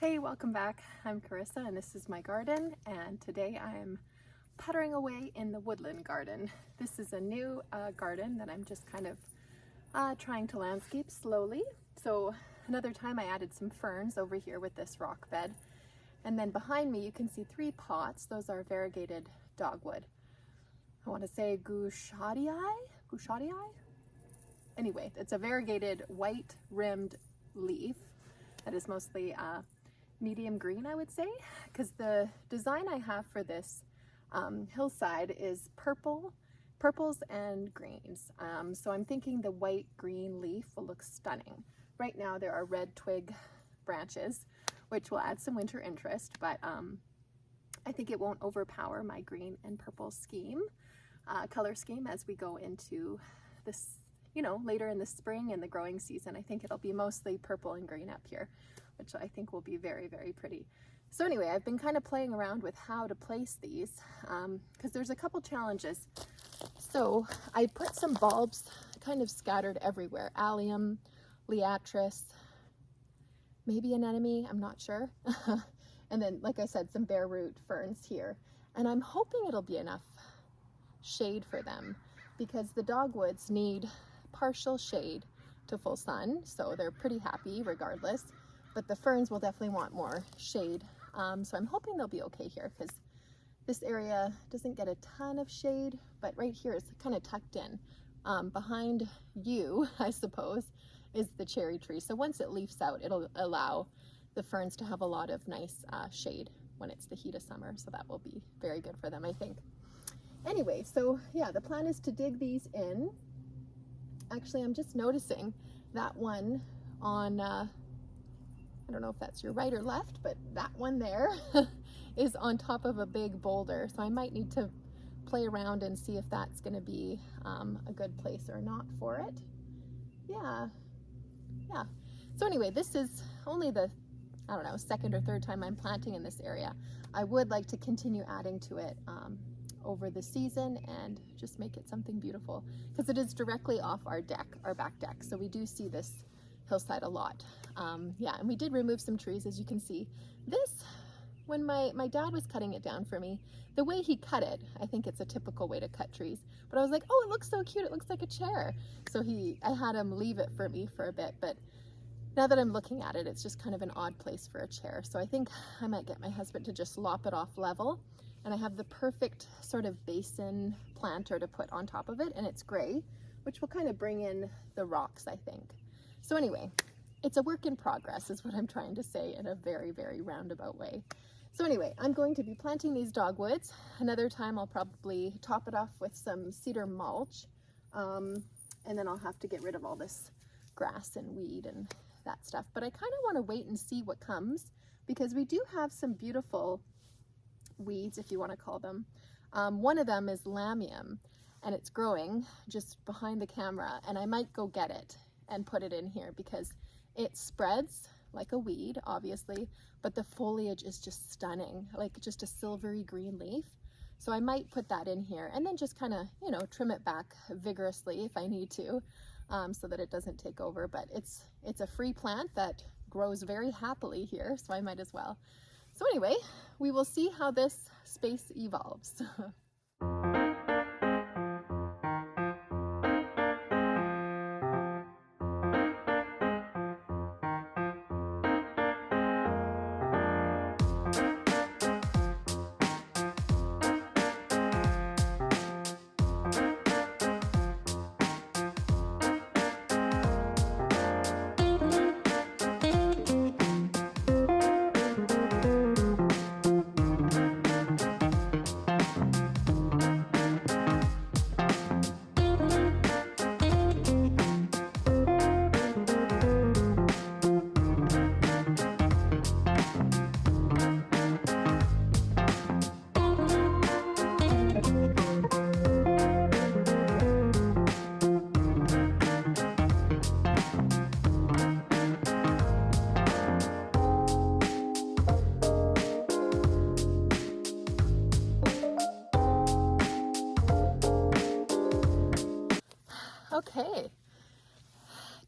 Hey, welcome back. I'm Carissa and this is my garden, and today I'm puttering away in the Woodland garden. This is a new garden that I'm just kind of trying to landscape slowly. So another time I added some ferns over here with this rock bed. And then behind me you can see 3 pots. Those are variegated dogwood. I want to say Gushatii? Anyway, it's a variegated white rimmed leaf that is mostly medium green, I would say, because the design I have for this hillside is purples and greens. So I'm thinking the white green leaf will look stunning. Right now there are red twig branches, which will add some winter interest, but I think it won't overpower my green and purple color scheme as we go into this, later in the spring and the growing season. I think it'll be mostly purple and green up here, which I think will be very, very pretty. So anyway, I've been kind of playing around with how to place these because there's a couple challenges. So I put some bulbs kind of scattered everywhere. Allium, liatris, maybe anemone, I'm not sure. And then, like I said, some bare root ferns here. And I'm hoping it'll be enough shade for them because the dogwoods need partial shade to full sun, so they're pretty happy regardless. But the ferns will definitely want more shade. So I'm hoping they'll be okay here because this area doesn't get a ton of shade, but right here is kind of tucked in. Behind you, I suppose, is the cherry tree. So once it leaves out, it'll allow the ferns to have a lot of nice shade when it's the heat of summer. So that will be very good for them, I think. Anyway, so yeah, the plan is to dig these in. Actually, I'm just noticing that one on, I don't know if that's your right or left, but that one there is on top of a big boulder. So I might need to play around and see if that's going to be a good place or not for it. Yeah. So anyway, this is only the, I don't know, second or third time I'm planting in this area. I would like to continue adding to it over the season and just make it something beautiful because it is directly off our deck, our back deck. So we do see this hillside a lot. Yeah, and we did remove some trees, as you can see. This, when my dad was cutting it down for me, the way he cut it, I think it's a typical way to cut trees, but I was like, oh, it looks so cute, it looks like a chair. So I had him leave it for me for a bit, but now that I'm looking at it, it's just kind of an odd place for a chair. So I think I might get my husband to just lop it off level, and I have the perfect sort of basin planter to put on top of it, and it's gray, which will kind of bring in the rocks, I think. So anyway, it's a work in progress is what I'm trying to say in a very, very roundabout way. So anyway, I'm going to be planting these dogwoods. Another time I'll probably top it off with some cedar mulch, and then I'll have to get rid of all this grass and weed and that stuff. But I kind of want to wait and see what comes because we do have some beautiful weeds, if you want to call them. One of them is Lamium, and it's growing just behind the camera, and I might go get it and put it in here because it spreads like a weed, obviously, but the foliage is just stunning, like just a silvery green leaf. So I might put that in here and then just kind of, trim it back vigorously if I need to, so that it doesn't take over. But it's a free plant that grows very happily here, so I might as well. So anyway, we will see how this space evolves. Okay,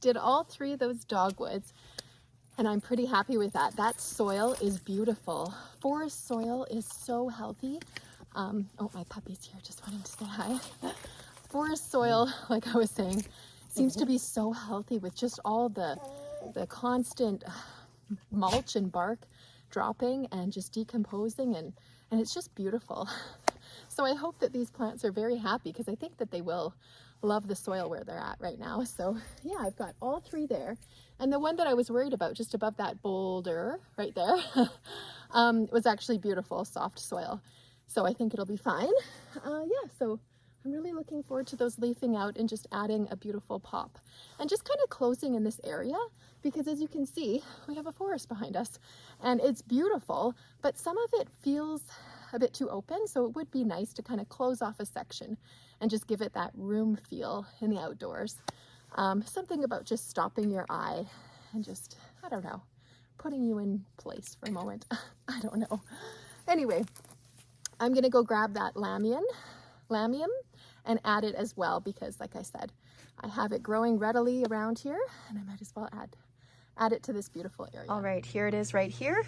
did all 3 of those dogwoods, And I'm pretty happy with that. That soil is beautiful. Forest soil is so healthy. Oh, my puppy's here, just wanting to say hi. Forest soil, like I was saying, seems to be so healthy with just all the constant mulch and bark dropping and just decomposing, and it's just beautiful. So I hope that these plants are very happy, because I think that they will love the soil where they're at right now. So yeah, I've got all 3 there. And the one that I was worried about just above that boulder right there was actually beautiful, soft soil. So I think it'll be fine. Yeah, so I'm really looking forward to those leafing out and just adding a beautiful pop. And just kind of closing in this area, because as you can see, we have a forest behind us. And it's beautiful, but some of it feels a bit too open, so it would be nice to kind of close off a section and just give it that room feel in the outdoors. Something about just stopping your eye and just, I don't know, putting you in place for a moment. I don't know. Anyway, I'm gonna go grab that Lamium and add it as well, because like I said, I have it growing readily around here, and I might as well add it to this beautiful area. All right, here it is right here.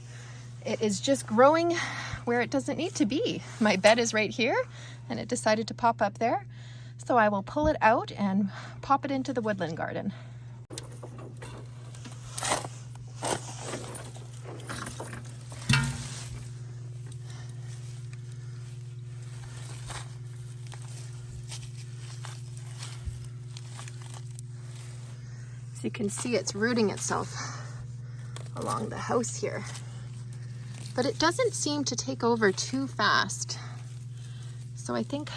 It is just growing where it doesn't need to be. My bed is right here, and it decided to pop up there. So I will pull it out and pop it into the woodland garden. As you can see, it's rooting itself along the house here. But it doesn't seem to take over too fast. So I think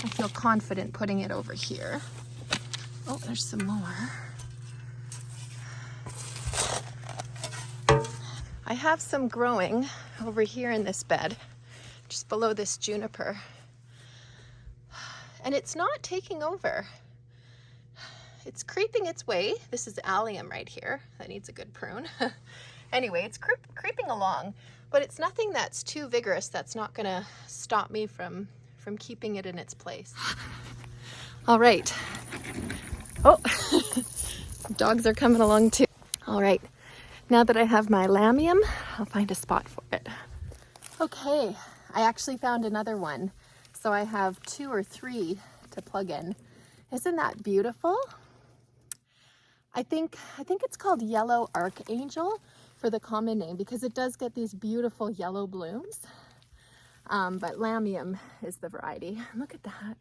I feel confident putting it over here. Oh, there's some more. I have some growing over here in this bed, just below this juniper. And it's not taking over. It's creeping its way. This is allium right here. That needs a good prune. Anyway, it's creeping along, but it's nothing that's too vigorous that's not gonna stop me from keeping it in its place. All right. Oh, dogs are coming along too. All right, now that I have my Lamium, I'll find a spot for it. Okay, I actually found another one. So I have 2 or 3 to plug in. Isn't that beautiful? I think it's called yellow archangel for the common name, because it does get these beautiful yellow blooms. But Lamium is the variety. Look at that.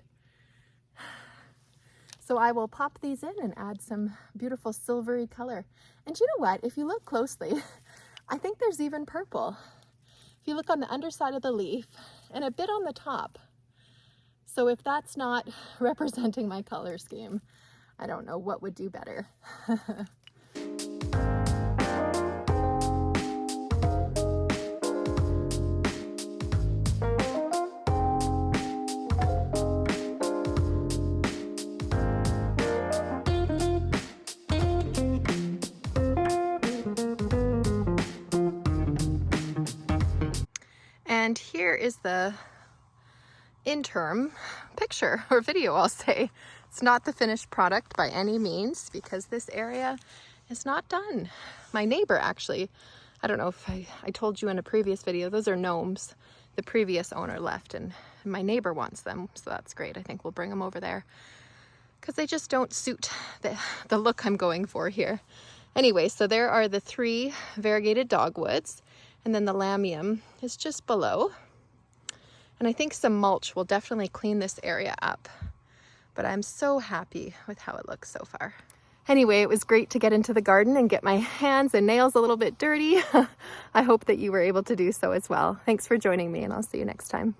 So I will pop these in and add some beautiful silvery color. And you know what? If you look closely, I think there's even purple. If you look on the underside of the leaf and a bit on the top. So if that's not representing my color scheme, I don't know what would do better. And here is the interim picture or video, I'll say. It's not the finished product by any means, because this area is not done. My neighbor actually, I don't know if I told you in a previous video, those are gnomes. The previous owner left, and my neighbor wants them, so that's great. I think we'll bring them over there, because they just don't suit the look I'm going for here. Anyway, so there are the 3 variegated dogwoods, and then the Lamium is just below. And I think some mulch will definitely clean this area up. But I'm so happy with how it looks so far. Anyway, it was great to get into the garden and get my hands and nails a little bit dirty. I hope that you were able to do so as well. Thanks for joining me, and I'll see you next time.